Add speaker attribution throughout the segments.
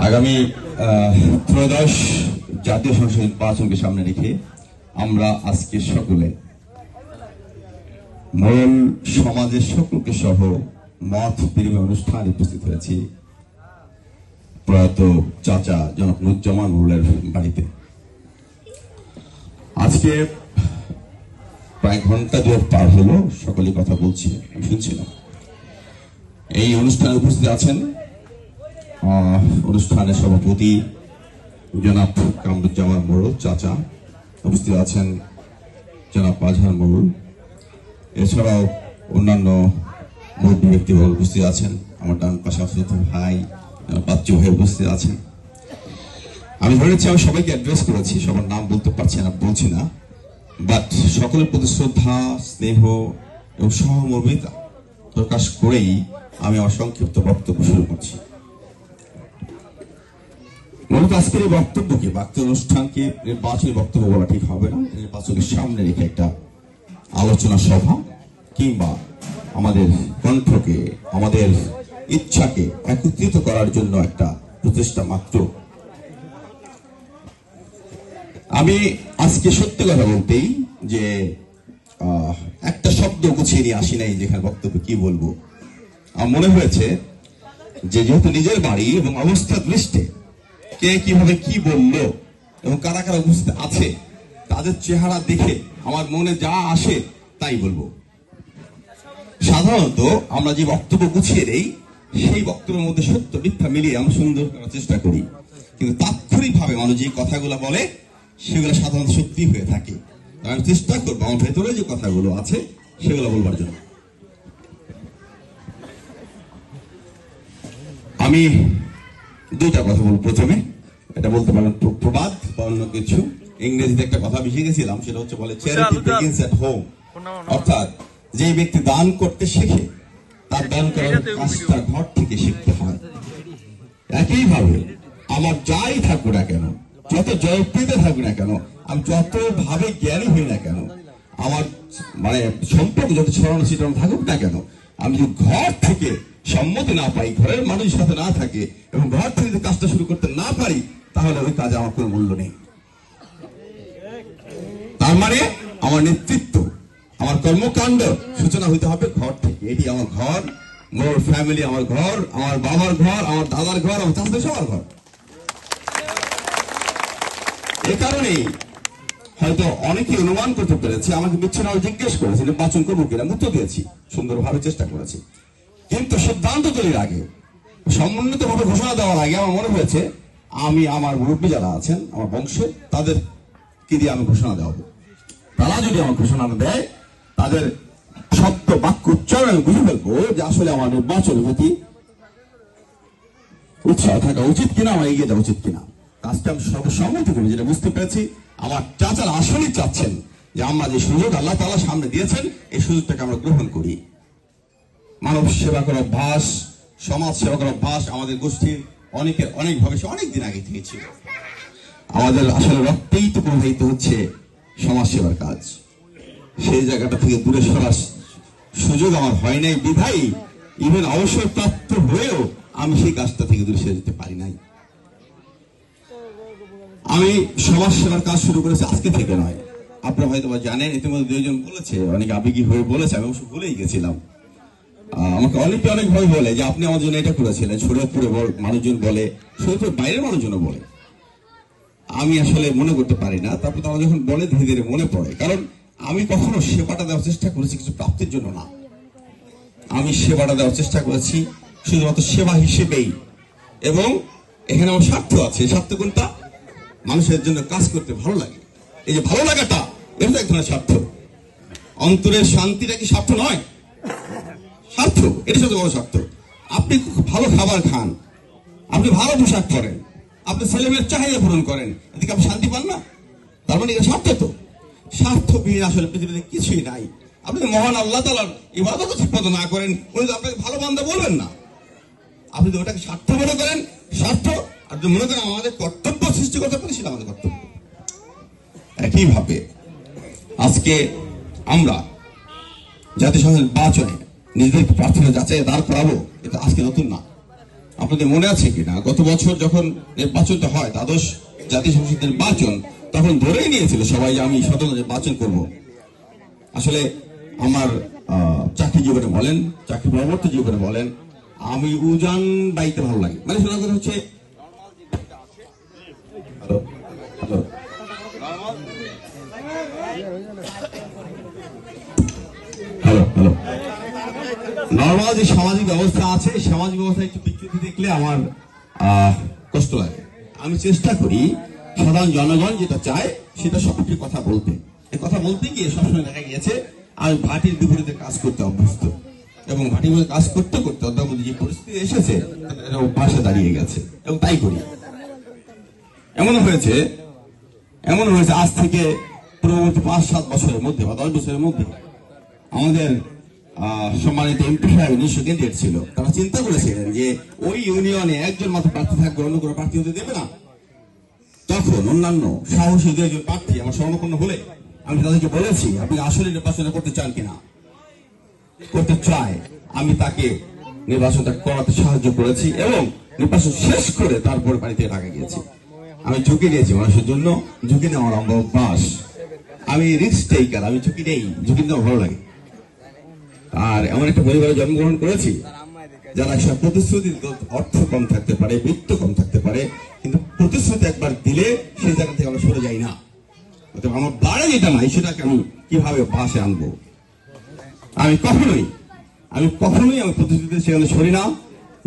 Speaker 1: আগামী ত্রয়োদশ জাতীয় সংসদ নির্বাচনকে সামনে রেখে আমরা আজকে সকলে মোড়ল সমাজের সকলকে সহ মত বিনিময় অনুষ্ঠানে উপস্থিত হয়েছি প্রয়াত চাচা জনাব নুরুজ্জামান মোড়লের বাড়িতে। আজকে প্রায় ঘন্টা দুয়েক পার হলো, সকলে কথা বলছি, আমি শুনছিলাম। এই অনুষ্ঠানে উপস্থিত আছেন অনুষ্ঠানের সভাপতি জনাব কামরুজ্জামান মোড়ল চাচা, উপস্থিত আছেন জনাব আজহার মোড়ল, এছাড়াও অন্যান্য মুরব্বী ব্যক্তিবর্গ উপস্থিত আছেন। আমার ডান পাশে ভাই বাচ্চু ভাই উপস্থিত আছেন। আমি ধরেছি আমি সবাইকে অ্যাড্রেস করেছি, সবার নাম বলতে পারছি না, বলছি না, বাট সকলের প্রতি শ্রদ্ধা, স্নেহ এবং সহমর্মিতা প্রকাশ করেই আমি আমার সংক্ষিপ্ত বক্তব্য শুরু করছি। মূলত আজকের এই বক্তব্যকে অনুষ্ঠানকে নির্বাচনী বক্তব্য বলা ঠিক হবে না, নির্বাচনের সামনে রেখে একটা আলোচনা সভা কিংবা আমাদের কণ্ঠকে, আমাদের ইচ্ছাকে একত্রিত করার জন্য একটা প্রচেষ্টা মাত্র। আমি আজকে সত্যি কথা বলতেই যে একটা শব্দ গুছিয়ে নিয়ে আসি নাই যেখানে বক্তব্য কি বলবো। আমার মনে হয়েছে যে যেহেতু নিজের বাড়ি এবং অবস্থা দৃষ্টে কে কিভাবে কি বললো এবং কারা কারা উপস্থিত আছে তাদের চেহারা দেখে আমার মনে যা আসে তাই বলবো। সাধারণত আমরা যে বক্তব্য গুছিয়ে দেই সেই বক্তব্যের মধ্যে সত্য মিথ্যা মিলিয়ে আমরা সুন্দর করার চেষ্টা করি, কিন্তু তাৎক্ষণিকভাবে মানুষ যে কথাগুলো বলে সেগুলো সাধারণত সত্যি হয়ে থাকে। আমি চেষ্টা করবো আমার ভেতরে যে কথাগুলো আছে সেগুলো বলবার জন্য। আমি দুইটা কথা বলবো। প্রথমে এটা বলতে পারেন প্রবাদ বা অন্য কিছু, ইংরেজিতে একটা কথা মিশে গেছিলাম, সেটা হচ্ছে বলে চ্যারিটি বিগিনস এট হোম, অর্থাৎ যে ব্যক্তি দান করতে শেখে তার দান করার কাজটা ঘর থেকে শিখতে হয়। একইভাবে আমার যাই থাকুক না কেন, যত জয়প্রিয়তা থাকুক না কেন, আমি যত ভাবে জ্ঞানী হই না কেন, আমার মানে সম্পর্ক যত ছড়ানো ছিটানো থাকুক না কেন, আমি যদি ঘর থেকে সম্মতি না পাই, ঘরের মানুষের সাথে না থাকে এবং ঘর থেকে যদি কাজটা শুরু করতে না পারি, তাহলে ওই কাজে আমার কোনো মূল্য নেই। তার মানে আমার নেতৃত্ব, আমার কর্মকাণ্ড সূচনা হইতে হবে ঘর থেকে। এটি আমার ঘর, মোর ফ্যামিলি আমার ঘর, আমার বাবার ঘর, আমার দাদার ঘর, আমার চাচাদের সবার ঘর। এ কারণেই হয়তো অনেকে অনুমান করতে পেরেছে, আমাকে বিচ্ছিন্ন জিজ্ঞেস করেছে নির্বাচন করবো কিনা, উত্তর দিয়েছি, সুন্দরভাবে চেষ্টা করেছি। কিন্তু সিদ্ধান্ত তৈরির আগে, সমন্বিত ভাবে ঘোষণা দেওয়ার আগে আমার মনে হয়েছে আমি আমার মুরব্বী যারা আছেন আমার বংশে তাদেরকে দিয়ে আমি ঘোষণা দেওয়া, তারা যদি আমার ঘোষণা দেয় তাদের শব্দ বাক্য উচ্চারণ আমি বুঝে ফেলবো যে আসলে আমার নির্বাচনের প্রতি উৎসাহ থাকা উচিত কিনা, আমার এগিয়ে যাওয়া উচিত কিনা। কাজটা আমি সর্বসম্মতি করি, যেটা বুঝতে পেরেছি আমার চাচারা আসলেই চাচ্ছেন যে আমরা যে সুযোগ আল্লাহ তাআলা সামনে দিয়েছেন এই সুযোগটাকে আমরা গ্রহণ করি। মানব সেবা করার অভ্যাস, সমাজ সেবা করার অভ্যাস আমাদের গোষ্ঠীর অনেকের অনেকভাবে অনেক দিন আগে থেকে ছিল। আমাদের আসলে রক্তেই তো প্রবাহিত হচ্ছে সমাজ সেবার কাজ। সেই জায়গাটা থেকে দূরে সরার সুযোগ আমার হয় নাই বিধায়ী, ইভেন অবসরপ্রাপ্ত হয়েও আমি সেই কাজটা থেকে দূরে সরে যেতে পারি নাই। আমি সমাজ সেবার কাজ শুরু করেছি আজকে থেকে নয়, আপনারা হয়তো জানেন, ইতিমধ্যে দুইজন বলেছে, অনেক আবেগী হয়ে বলেছে, আমি অবশ্য ভুলেই গেছিলাম। আমাকে অনেকে অনেক ভাবে বলে যে আপনি আমার জন্য এটা করেছিলেন, শরীয়তপুরে মানুষজন বলে, শরীয়তপুরের বাইরের মানুষজন বলে। আমি আসলে মনে করতে পারি না, তারপর তারা যখন বলে ধীরে ধীরে মনে পড়ে। কারণ আমি কখনো সেবাটা দেওয়ার চেষ্টা করেছি কিছু প্রাপ্তির জন্য না, আমি সেবাটা দেওয়ার চেষ্টা করেছি শুধুমাত্র সেবা হিসেবেই। এবং এখানে আমার স্বার্থ আছে, স্বার্থ কোনটা? মানুষের জন্য কাজ করতে ভালো লাগে, এই যে ভালো লাগাটা, এটা এক ধরনের স্বার্থ। অন্তরের শান্তিটা কি স্বার্থ নয়? স্বার্থ, এটা সবচেয়ে বড় স্বার্থ। আপনি ভালো খাবার খান, আপনি ভালো পোশাক পরেন, আপনি ছেলেমেয়ের চাহিদা পূরণ করেন, এদিকে আপনি শান্তি পান না? তার মানে এটা স্বার্থ। তো স্বার্থবিহীন আসলে পৃথিবীতে কিছুই নাই। আপনি মহান আল্লাহ তাআলার ইবাদত ঠিক মতো না করেন, উনি তো আপনাকে ভালো বান্দা বলবেন না। আপনি তো ওটাকে স্বার্থ মনে করেন, স্বার্থ, আর যদি মনে করেন আমাদের কর্তব্য সৃষ্টি করতে পারি, সেটা আমাদের কর্তব্য। একইভাবে আজকে আমরা জাতীয় সংসদ নির্বাচনে নিজেদের প্রার্থনা যাচাই দাঁড় করাবো, এটা আজকে নতুন না। আপনাদের মনে আছে কিনা, গত বছর যখন নির্বাচনটা হয়, দ্বাদশ জাতীয় সংসদ নির্বাচন, তখন ধরেই নিয়েছিল সবাই যে আমি স্বতন্ত্র নির্বাচন করব। আসলে আমার চাকরি জীবনে বলেন, চাকরি পরবর্তী জীবনে বলেন, আমি উজান বাইতে ভালো লাগে। মানে শোনা কথা হচ্ছে, hello hello hello hello normal যে সামাজিক ব্যবস্থা আছে, সামাজিক ব্যবস্থা একটু বিচ্যুতি দেখলে আমার কষ্ট লাগে। আমি চেষ্টা করি সাধারণ জনগণ যেটা চায় সেটা সবকে কথা বলতে। এই কথা বলতে গিয়ে সবসময় দেখা গিয়েছে আমি ভাটির বিপরীতে কাজ করতে অভ্যস্ত, এবং ভাটির বিপরীতে কাজ করতে করতে অদ্যাবধি যে পরিস্থিতি এসেছে পাশে দাঁড়িয়ে গেছে, এবং তাই করি। এমন হয়েছে আজ থেকে পূর্ববর্তী 5-7 বছরের মধ্যে বা 10 বছরের মধ্যে আমাদের সম্মানিত এমপি সাহেব নিশ্চয় ক্যান্ডিডেট ছিল, তারা চিন্তা করেছিলেন যে ওই ইউনিয়নে একজন মাত্র প্রার্থী থাকবে, অন্য কোনো প্রার্থী হতে দেবে না। তখন অন্যান্য সাহসী 2-1 প্রার্থী আমার স্বর্ণপন্ন হলে আমি তাদেরকে বলেছি, আপনি আসলে নির্বাচন করতে চান কিনা, করতে চায়, আমি তাকে নির্বাচনটা করাতে সাহায্য করেছি, এবং নির্বাচন শেষ করে তারপর বাড়িতে ঢাকা গিয়েছি। আমি ঝুঁকি নিয়েছি মানুষের জন্য, ঝুঁকি নেওয়ার অভ্যাস। আমি রিস্ক টেকার, আমি ঝুঁকি নেই, ঝুঁকি নেওয়া ভালো লাগে। আর এমন একটা পরিবারে জন্মগ্রহণ করেছি যারা প্রতিশ্রুতি, অর্থ কম থাকতে পারে, বৃত্ত কম থাকতে পারে, কিন্তু প্রতিশ্রুতি একবার দিলে সেই জায়গা থেকে আমরা সরে যাই না। আমার বাড়ে যেটা নাই সেটাকে আমি কিভাবে পাশে আনবো। আমি কখনোই আমি প্রতিশ্রুতি সেখানে সরি না।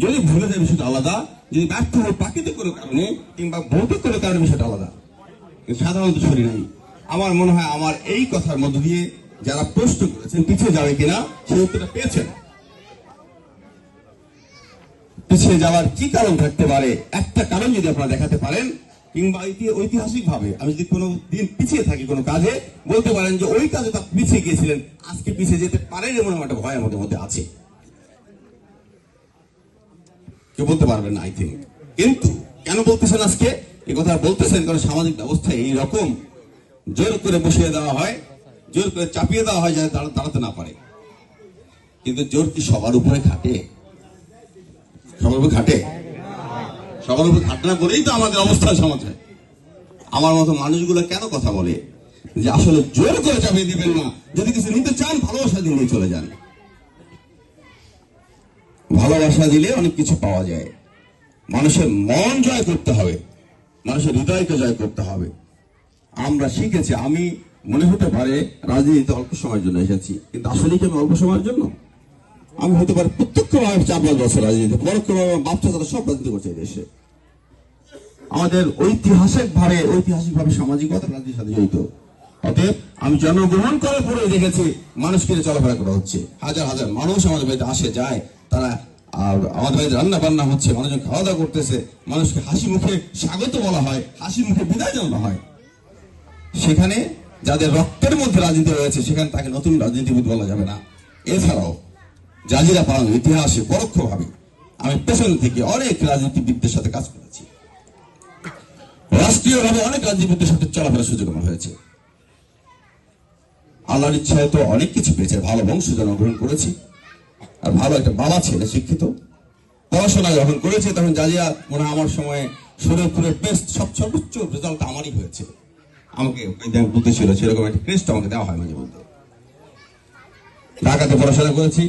Speaker 1: যদি ভুলে যায় বিষয়টা আলাদা, যদি ব্যর্থ হয় প্রাকৃতিক কোনো কারণে কিংবা ভৌতিক কোনো কারণে বিষয়টা আলাদা, সাধারণত সরি নাই। আমার মনে হয় আমার এই কথার মধ্য দিয়ে যারা প্রশ্ন করেছেন পিছিয়ে যাবে কিনা সেই উত্তরটা পেয়েছেন। পিছিয়ে যাওয়ার কি কারণ থাকতে পারে, একটা কারণ যদি আপনারা দেখাতে পারেন, কিংবা ঐতিহাসিক ভাবে আমি যদি কোনো দিন পিছিয়ে থাকি কোনো কাজে, বলতে পারেন যে ওই কাজে তা পিছিয়ে গিয়েছিলেন, আজকে পিছিয়ে যেতে পারেন এমন একটা ভয় আমাদের মধ্যে আছে। কেউ বলতে পারবেন না আই থিঙ্ক। কিন্তু কেন বলতেছেন আজকে এই কথা বলতেছেন? কারণ সামাজিক ব্যবস্থায় এইরকম জোর করে বসিয়ে দেওয়া হয়, জোর করে চাপিয়ে দেওয়া হয় যাতে দাঁড়াতে না পারে। কিন্তু জোর কি সবার উপরে খাটে? সবার উপরে খাটে? সবার উপরে খাটে না বলেই তো আমাদের অবস্থা সমাজে। আমার মতো মানুষগুলো কেন কথা বলে যে আসলে জোর করে চাপিয়ে দিবেন না, যদি কিছু নিতে চান ভালোবাসা দিয়ে চলে যান। ভালোবাসা দিলে অনেক কিছু পাওয়া যায়। মানুষের মন জয় করতে হবে, মানুষের হৃদয়কে জয় করতে হবে। আমরা শিখেছি, আমি মনে হতে পারে রাজনীতিতে অল্প সময়ের জন্য এসেছি, কিন্তু আসলে কি আমি অল্প সময়ের জন্য? আমি হতে পারে প্রত্যক্ষভাবে 4-5 বছর রাজনীতি, পরোক্ষভাবে বাচ্চা তারা সব রাজনীতি করছে দেশে। আমাদের ঐতিহাসিকভাবে সামাজিকতা রাজনীতির সাথে জড়িত। অতএব আমি জন্মগ্রহণ করার পরে দেখেছি মানুষ কিনে চলাফেরা করা হচ্ছে, হাজার হাজার মানুষ আমাদের বাড়িতে আসে যায়, তারা আমাদের বাড়িতে রান্না বান্না হচ্ছে, মানুষজন খাওয়া দাওয়া করতেছে, মানুষকে হাসি মুখে স্বাগত বলা হয়, হাসি মুখে বিদায় জানানো হয়। সেখানে যাদের রক্তের মধ্যে রাজনীতি রয়েছে সেখানে তাকে নতুন রাজনীতিবিদ বলা যাবে না। এছাড়াও জাজিরা পালানোর ইতিহাসে পরোক্ষভাবে আমি পেছন থেকে অনেক রাজনীতিবিদদের সাথে কাজ করেছি, রাষ্ট্রীয়ভাবে অনেক রাজনীতিবিদদের সাথে চলাফেরার সুযোগ আমার হয়েছে। আল্লাহর ইচ্ছায় তো অনেক কিছু পেয়েছে, ভালো বংশ জন্মগ্রহণ করেছি, আর ভালো একটা বাবা ছেলে শিক্ষিত, পড়াশোনা যখন করেছে তখন জাজিরা মনে হয় আমার সময়ে শরীয়তপুরের বেস্ট সর্বোচ্চ রেজাল্ট আমারই হয়েছে। আমাকে বুদ্ধি ছিল সেরকম একটা ক্রেস্ট আমাকে দেওয়া হয় মাঝে মধ্যে। ঢাকাতে পড়াশোনা করেছি,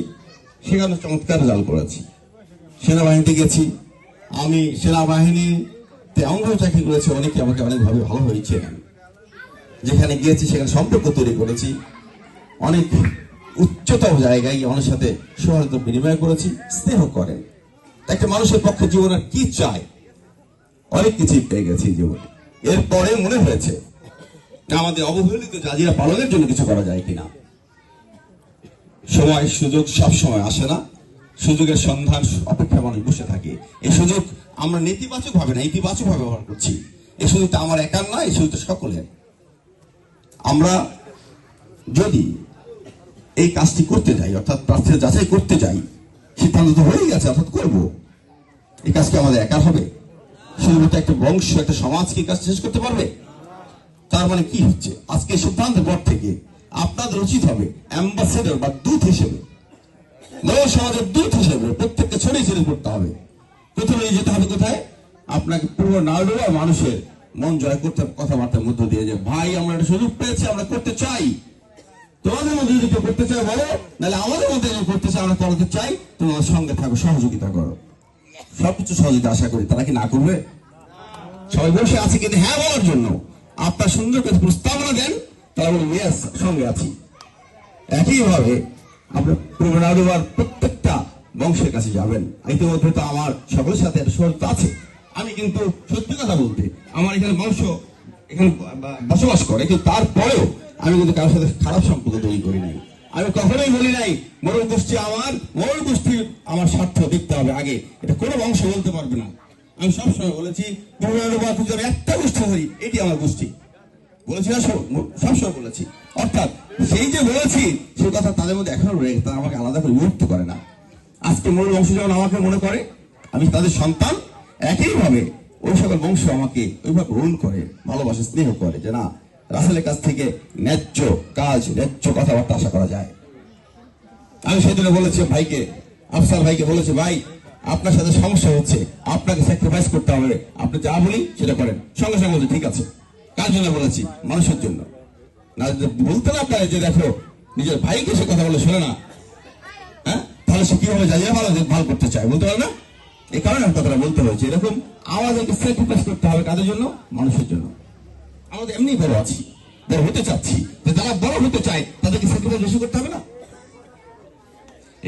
Speaker 1: সেখানে চমৎকার রেজাল্ট করেছি। সেনাবাহিনীতে গেছি, আমি সেনাবাহিনীতে অঙ্গ চাকরি করেছি, অনেকে আমাকে অনেকভাবে ভালো হয়েছে। যেখানে গিয়েছি সেখানে সম্পর্ক তৈরি করেছি, অনেক উচ্চতম জায়গায় গিয়ে অনেক সাথে সৌহার্দ্য বিনিময় করেছি, স্নেহ করেন। একটা মানুষের পক্ষে জীবনে কি চায়, অনেক কিছুই পেয়ে গেছি জীবনে। এরপরে মনে হয়েছে আমাদের অবহেলিত জাজিরা পালনের জন্য কিছু করা যায় কিনা। সময় সুযোগ সব সময় আসে না, সুযোগের সন্ধান অপেক্ষা মানুষ বসে থাকে। এই সুযোগ আমরা নেতিবাচক ভাবে না, ইতিবাচক ভাবে ব্যবহার করছি। এই সুযোগটা আমার একার না, এই সুযোগটা সকলের। আমরা যদি এই কাজটি করতে যাই, অর্থাৎ প্রার্থীর যাচাই করতে যাই, সিদ্ধান্ত তো হয়ে গেছে, অর্থাৎ করবো, এই কাজ কি আমাদের একার হবে? শুধুমাত্র একটা বংশ, একটা সমাজ কি কাজ শেষ করতে পারবে? তার মানে কি হচ্ছে, আজকে সিদ্ধান্তের পর থেকে আপনাদের উচিত হবে অ্যাম্বাসেডর বা দূত হিসেবে, নব সমাজের দূত হিসেবে প্রত্যেককে ছড়িয়ে ছিড়ে পড়তে হবে। প্রথমে যেতে হবে কোথায়? আপনাকে পুরো নাড়ুয়া মানুষের মন জয় করতে হবে কথাবার্তার মধ্য দিয়ে, যে ভাই আমরা একটা সুযোগ পেয়েছি, আমরা করতে চাই। তোমাদের মধ্যে যদি কেউ করতে চায় বলো, নাহলে আমাদের মধ্যে যদি করতে চায় আমরা করাতে চাই, তোমার সঙ্গে থাকো, সহযোগিতা করো। সবকিছু সহযোগিতা আশা করি। তারা কি না করবে? সবাই বসে আছে কিন্তু হ্যাঁ বলার জন্য। আপনার সুন্দর করে প্রস্তাবনা দেন, তারা বলবেন ইয়েস, সঙ্গে আছি। একইভাবে আপনার পূর্ব নাড়ুয়ার প্রত্যেকটা বংশের কাছে যাবেন। ইতিমধ্যে তো আমার সকলের সাথে একটা সৌহৃদ আছে। আমি কিন্তু সত্যি কথা বলতে, আমার এখানে বংশ এখানে বসবাস করে, কিন্তু তারপরেও আমি কিন্তু কারোর সাথে খারাপ সম্পর্ক তৈরি করি নাই। আমি কখনোই বলি নাই মোড়ল গোষ্ঠী আমার, মোড়ল গোষ্ঠীর আমার স্বার্থ দেখতে হবে আগে, এটা কোনো বংশ বলতে পারবে না। আমি সবসময় বলেছি পূর্ব নাড়ুয়া যদি আমি একটা গোষ্ঠী ধরি, এটি আমার গোষ্ঠী, বলেছি না, সবসময় বলেছি। অর্থাৎ সেই যে বলেছি সেই কথা তাদের মধ্যে এখনো রয়ে গেছে, তারা আমাকে আলাদা করে বিভক্ত করে না। আজকে মূল বংশ যেমন আমাকে মনে করে আমি তাদের সন্তান, একইভাবে ওই সকল বংশ আমাকে ওইভাবে গ্রহণ করে, ভালোবাসে, স্নেহ করে, যে না রাসেলের কাছ থেকে ন্যায্য কাজ, ন্যায্য কথাবার্তা আশা করা যায়। আমি সেদিন বলেছি ভাইকে, আফসার ভাইকে বলেছি, ভাই আপনার সাথে সমস্যা হচ্ছে, আপনাকে স্যাক্রিফাইস করতে হবে, আপনি যা বলি সেটা করেন। সঙ্গে সঙ্গে বলছে ঠিক আছে। কার জন্য বলেছি? মানুষের জন্য। না বলতে না পারে যে দেখো নিজের ভাইকে সে কথা বলে শোনে না, হ্যাঁ, তাহলে সে কিভাবে যাইয়া ভালো করতে চায়, বলতে পারে না। এই কারণে কথাটা বলতে হয়েছে। এরকম আমাদেরকে স্যাক্রিফাইস করতে হবে কাদের জন্য? মানুষের জন্য। আমাদের এমনি বড় আছি, বড় হতে চাচ্ছি, যারা বড় হতে চায় তাদেরকে স্যাক্রিফাইস বেশি করতে হবে না?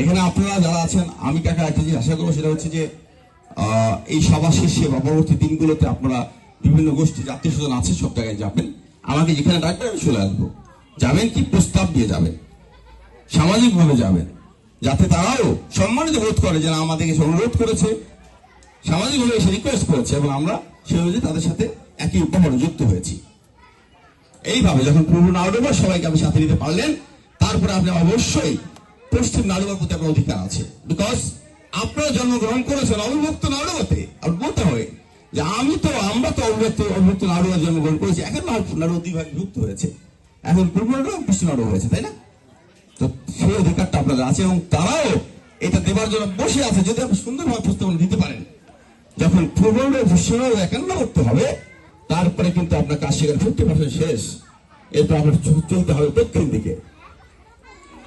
Speaker 1: এখানে আপনারা যারা আছেন, আমি কাকা একটা জিনিস আশা করবো, সেটা হচ্ছে যে এই সভা শেষে বা পরবর্তী দিনগুলোতে আপনারা বিভিন্ন গোষ্ঠীর আত্মীয় স্বজন আছে, সব জায়গায় যাবেন। আমাকে যেখানে ডাকবেন আমি চলে আসবো। যাবেন কি প্রস্তাব দিয়ে যাবেন, সামাজিক ভাবে যাবেন, যাতে তারাও সম্মানিত বোধ করে যে আমাদেরকে অনুরোধ করেছে, সামাজিক ভাবে এসে রিকোয়েস্ট করেছে, এবং আমরা সে অনুযায়ী তাদের সাথে একই উপহারে যুক্ত হয়েছি। এইভাবে যখন পূর্ব নাড়ুয়া সবাইকে আপনি সাথে নিতে পারলেন, তারপরে আপনি অবশ্যই পশ্চিম নাড়ুয়ার প্রতি আপনার অধিকার আছে। বিকজ আপনারা জন্মগ্রহণ করেছেন অবিভক্ত নাড়ুয়াতে। আর বলতে হয় যে আমরা তো অবিভক্ত নাড়ুয়া জন্মগ্রহণ করেছি, এখন নাড়ুয়া দুই ভাগে বিভক্ত হয়েছে, এখন পূর্ব নাড়ুয়া পশ্চিম নাড়ুয়া হয়েছে, তাই না? তো সেই অধিকারটা আপনাদের আছে, এবং তারাও এটা দেবার জন্য বসে আছে, যদি আপনি সুন্দরভাবে প্রস্তাবনা দিতে পারেন। যখন পূর্ব নাড়ুয়া পশ্চিম নাড়ুয়া একান্ন করতে হবে, তারপরে কিন্তু আপনার কাজ সেখানে 50% শেষ। এরপর আপনার চলতে হবে দক্ষিণ দিকে।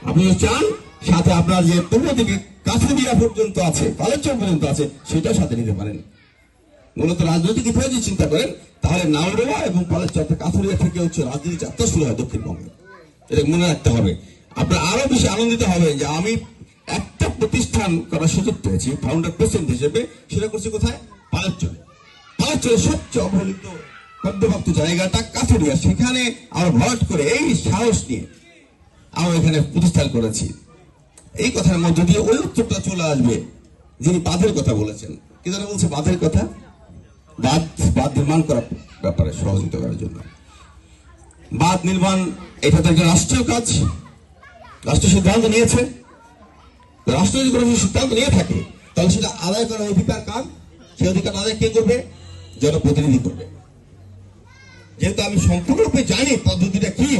Speaker 1: আপনি চান সাথে আপনার যে পূর্ব দিকে কাছুরিয়া পর্যন্ত আছে, পালেচর পর্যন্ত আছে, সেটাও সাথে নিতে পারেন। মূলত রাজনৈতিক ইতিহাস যদি চিন্তা করেন, তাহলে নাওরেওয়া এবং পালেচর কাছুরিয়া থেকে হচ্ছে রাজনীতি যাত্রা শুরু হয় দক্ষিণবঙ্গে। এটা মনে রাখতে হবে। আপনার আরো বেশি আনন্দিত হবে যে আমি একটা প্রতিষ্ঠান করার সুযোগ পেয়েছি ফাউন্ডার প্রেসিডেন্ট হিসেবে। সেটা করছি কোথায়? পালেচরে। পালেচরের সবচেয়ে অবহেলিত মধ্যভক্ত জায়গাটা কাছুরিয়া, সেখানে আমরা ভরাট করে এই সাহস নিয়ে আমরা এখানে প্রতিষ্ঠান করেছি। এই কথার মধ্যে দিয়ে ওই উত্তরটা চলে আসবে যিনি বাঁধের কথা বলেছেন। কি যেন বলছে? বাঁধের কথা, বাঁধ নির্মাণ করার ব্যাপারে সহযোগিতা করার জন্য। বাঁধ নির্মাণ এটা তো একটা রাষ্ট্রীয় কাজ, রাষ্ট্র সিদ্ধান্ত নিয়েছে। রাষ্ট্র যদি কোনো সিদ্ধান্ত নিয়ে থাকে, তাহলে সেটা আদায় করার অধিকার কার? সেই অধিকার আদায় কে করবে? জনপ্রতিনিধি করবে। যেহেতু আমি সম্পূর্ণরূপে জানি পদ্ধতিটা কি,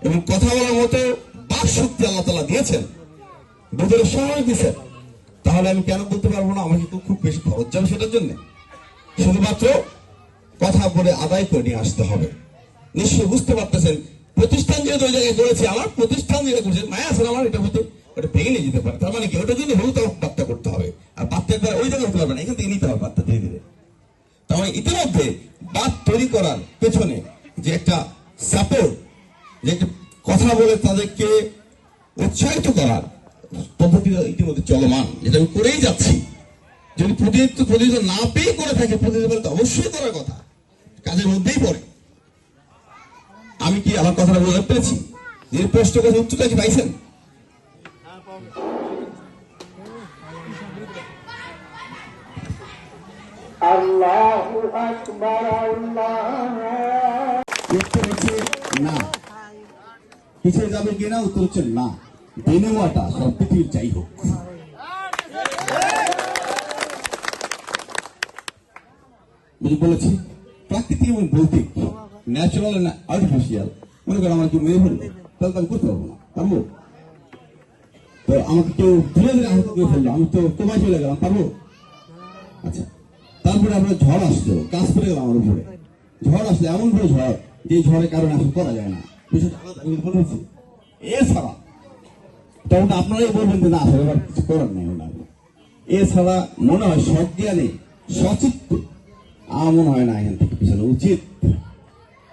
Speaker 1: এবং কথা বলার মতো বাক শক্তি আল্লাহ তাআলা দিয়েছেন, বুঝলে সময় দিয়েছেন, তাহলে আমি কেন বলতে পারবো না? আমাকে তো খুব বেশি খরচ যাবে সেটার জন্য। শুধুমাত্র কথা বলে আদায় করে নিয়ে আসতে হবে। নিশ্চয়ই বুঝতে পারতেছেন, প্রতিষ্ঠান যেহেতু ওই জায়গায় করেছে, আমার প্রতিষ্ঠান যেটা করেছে মায়া আছে আমার, এটা হতে ওটা ভেঙে নিয়ে যেতে পারে। তার মানে কি? ওটা যদি হলুদ বার্তা করতে হবে, আর বার্তার দ্বারা ওই জায়গায় হতে পারবে না, এখান থেকে নিতে হবে বার্তা ধীরে ধীরে। তার মানে ইতিমধ্যে বাদ তৈরি করার পেছনে যে একটা সাপোর্ট, যে একটা কথা বলে তাদেরকে উৎসাহিত করার পদ্ধতি ইতিমধ্যে চলমান, যেটা আমি করেই যাচ্ছি। যদি প্রতিনিধিত্ব না পেয়ে করে থাকে, প্রতিনিধিত্ব অবশ্যই করার কথা, কাজের মধ্যেই পড়ে। আমি কি আমার কথাটা বলতে পেরেছি? যে প্রশ্ন কথা উত্তরটা কি পাইছেন? উত্তর হচ্ছে না। পিছিয়ে যাবে কিনা? উত্তর হচ্ছে না। বেনেওয়াটা সব পৃথিবীর যাই হোক। বলেছি প্রাকৃতিক এবং ভৌতিক, ন্যাচারাল এন্ড আর্টিফিশিয়াল। মনে করেন আমার কেউ মেয়ে ফেললো, তাহলে আমি করতে পারবো না, পারবো? তো আমাকে কেউ ধীরে ধীরে আহত করে ফেললো, আমি তো তোমায় চলে গেলাম, পারবো? আচ্ছা, তারপরে আমরা ঝড় আসলো, কাজ পড়ে গেল আমার উপরে। ঝড় আসলে এমন করে ঝড়, যে ঝড়ের কারণে আসলে করা যায় না, বিষয়টা আলাদা আমি বলেছি। এছাড়া তখন আপনারাই বলবেন যে না আসলে এবার কিছু করার নেই ওনার। এছাড়া মনে হয় সজ্ঞানে সচিত্ত আমার মনে হয় না এখান থেকে পিছনে উচিত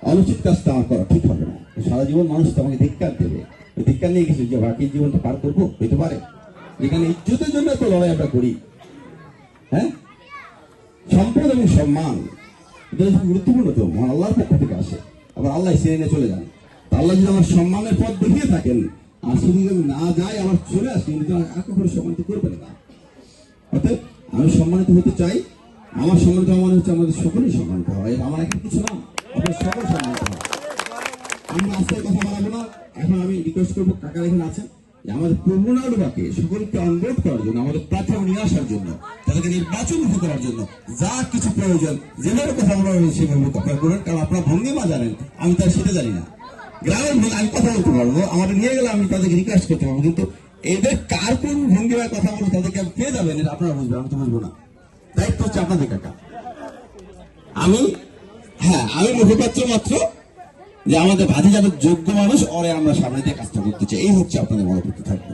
Speaker 1: অনুচিত কাজটা আমার করা ঠিক হবে না। সারা জীবন মানুষ তো আমাকে ধিক্কার দেবে, ধিক্কার নিয়ে গেছে যে বাকি জীবনটা পার করবো, হইতে পারে যেখানে ইজ্জতের জন্য তো লড়াই আমরা করি। হ্যাঁ, সম্পদ এবং সম্মান এটা গুরুত্বপূর্ণ, তো মহান আল্লাহর পক্ষ থেকে আসে, আবার আল্লাহ সিনে নিয়ে চলে যান। আল্লাহ যদি আমার সম্মানের পথ দেখিয়ে থাকেন আর শুধু যদি না যায় আমার চলে আসি, কিন্তু আগে করে সম্মানিত করবেন না। অর্থাৎ আমি সম্মানিত হতে চাই, আমার সম্মানিত মানে হচ্ছে আমাদের সকলেই সম্মানিত হয়, আমার একটা কিছু না, আপনার সকল সম্মানিত হয়। আমরা আজকে কথা বাড়াবো না, এখন আমি রিকোয়েস্ট করবো কাকার এখানে আছেন যে আমাদের পূর্বনারূপাকে সকলকে অনুরোধ করার জন্য, আমাদের প্ল্যাটফর্মে নিয়ে আসার জন্য, তাদেরকে নির্বাচন করার জন্য যা কিছু প্রয়োজন যেভাবে কথা বলা হয়েছে সেভাবে কথা বলবেন। কারণ আপনার ভঙ্গিমা জানেন, আমি তার সেটা জানি না। গ্রামের আমি কথা বলতে পারবো, আমাদের নিয়ে গেলে আমি তাদেরকে রিকোয়েস্ট করতে পারবো, কিন্তু এদের কার কোন ভঙ্গিমায় কথা বলে তাদেরকে পেয়ে যাবেন এটা আপনারা বুঝবেন, আমি তো বুঝবো না। দায়িত্ব হচ্ছে আপনাদের কাকা। আমি আমি মুখপাত্র মাত্র, যে আমাদের ভাতি যাবে যোগ্য মানুষ, ওরে আমরা সামনে দিয়ে কাজটা করতে চাই, এই হচ্ছে আপনাদের মনোভূতি থাকবে।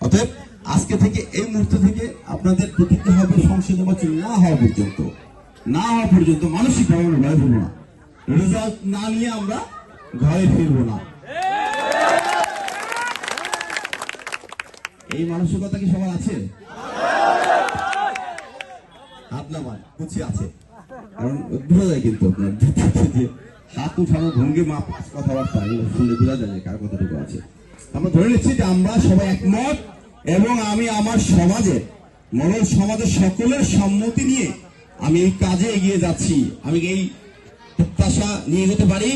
Speaker 1: অতএব আজকে থেকে এই মুহূর্ত থেকে আপনাদের প্রতিজ্ঞা হবে সংসদ নির্বাচন না হওয়া পর্যন্ত মানসিকভাবে আমরা ভয় ফিরবো না, রেজাল্ট না নিয়ে আমরা ঘরে ফিরবো না। এই মানসিকতা কি সবার আছে? হাত নামান কুচি আছে, কারণ বোঝা যায় কিন্তু আপনার যে হাত উঠানোর ভঙ্গি মা কথাবার্তা শুনলে বোঝা যায় যে কার কতটুকু আছে। আমরা ধরে নিচ্ছি যে আমরা সবাই একমত, এবং আমি আমার সমাজের মডেল সমাজের সকলের সম্মতি নিয়ে আমি এই কাজে এগিয়ে যাচ্ছি। আমি এই প্রত্যাশা নিয়ে যেতে পারি।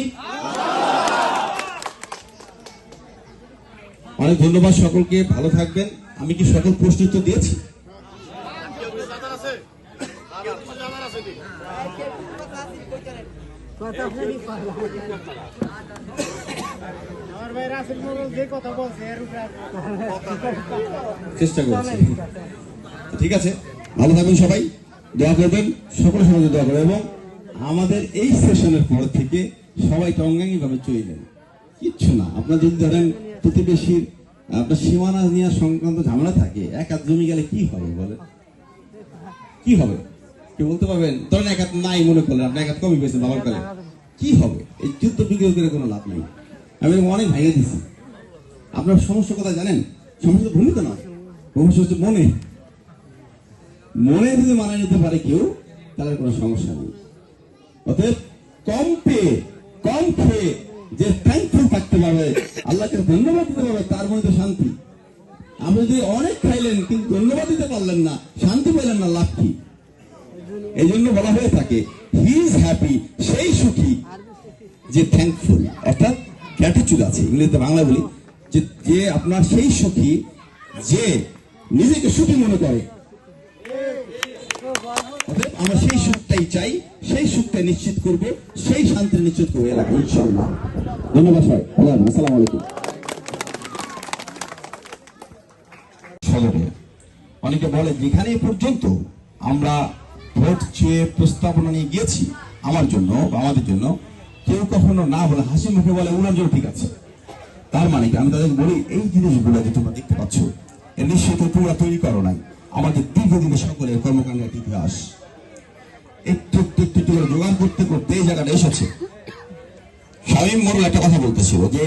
Speaker 1: অনেক ধন্যবাদ সকলকে, ভালো থাকবেন। আমি কি সকল প্রশ্ন উত্তর দিয়েছি? চেষ্টা করছি। ঠিক আছে, ভালো থাকবেন সবাই, দোয়া করবেন, সকলের সমাজে দোয়া করবেন, এবং আমাদের এই সেশনের পর থেকে সবাই টঙ্গাঙ্গি ভাবে চলবেন, কিচ্ছু না। আপনার যদি ধরেন প্রতিবেশীর আপনার সীমানা নিয়ে সংক্রান্ত ঝামেলা থাকে, এক হাত জমি গেলে কি হবে বলেন, কি হবে কি বলতে পারবেন? ধরেন এক হাত নাই মনে করলেন, আপনি এক হাত কমই পেয়েছেন বাবার কালে, কি হবে? এই যুদ্ধ বিগ্রহ করে কোনো লাভ নেই। আমি অনেক ভেঙে দিচ্ছি। আপনার সমস্যা কথা জানেন? সমস্যা ভূমিতে নয়, সমস্যা হচ্ছে মনে যদি মানা নিতে পারে কেউ, তাহলে কোনো সমস্যা নেই। অতএব কম খেয়ে যে থ্যাঙ্কফুল থাকতে পারবে, আল্লাহকে ধন্যবাদ দিতে পারবে, তার মধ্যে শান্তি। আপনি যদি অনেক খাইলেন কিন্তু ধন্যবাদ দিতে পারলেন না, শান্তি পেলেন না, লাভ কি? এই জন্য বলা হয়ে থাকে হি ইজ হ্যাপি, সেই সুখী যে থ্যাঙ্কফুল, অর্থাৎ গ্র্যাটিটিউড আছে ইংরেজিতে, বাংলা বলি যে আপনার সেই সুখী যে নিজেকে সুখী মনে করে। আমরা সেই সুখটাই চাই, সেই সুখটাই নিশ্চিত করবো, সেই শান্তি নিশ্চিত করবো এলাকা, ইনশাআল্লাহ। ধন্যবাদ সবাই, আসসালামু আলাইকুম। অনেকে বলে যেখানে পর্যন্ত আমরা ভোট চেয়ে প্রস্তাবনা নিয়ে গিয়েছি আমার জন্য বা আমাদের জন্য, কেউ কখনো না বলে হাসি মুখে বলে ওনার জন্য ঠিক আছে। তার মানে কি? আমি তাদের বলি এই জিনিসগুলো যে তোমরা দেখতে পাচ্ছ, এর নিশ্চয়ই তোমরা তৈরি করো নাই, আমাদের দীর্ঘদিনের সকলের কর্মকাণ্ডের ইতিহাস। একটু করে জোগাড় করতে করতে এই জায়গাটা এসেছে। শামীম মোড়ল একটা কথা বলতেছিল যে